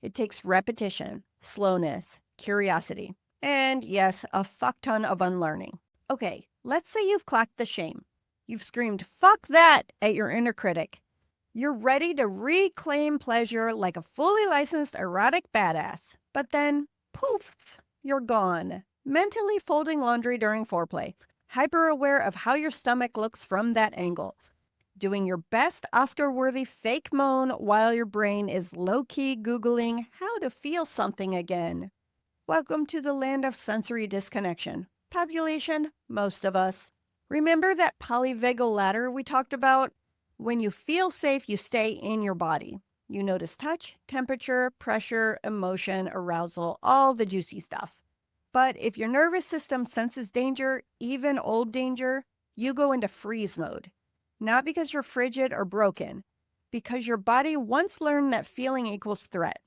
It takes repetition, slowness, curiosity, and yes, a fuck ton of unlearning. Okay, let's say you've clocked the shame. You've screamed, fuck that, at your inner critic. You're ready to reclaim pleasure like a fully licensed erotic badass. But then, poof, you're gone. Mentally folding laundry during foreplay, hyper aware of how your stomach looks from that angle, doing your best Oscar worthy fake moan while your brain is low key Googling how to feel something again. Welcome to the land of sensory disconnection. Population, most of us. Remember that polyvagal ladder we talked about? When you feel safe, you stay in your body. You notice touch, temperature, pressure, emotion, arousal, all the juicy stuff. But if your nervous system senses danger, even old danger, you go into freeze mode. Not because you're frigid or broken, because your body once learned that feeling equals threat.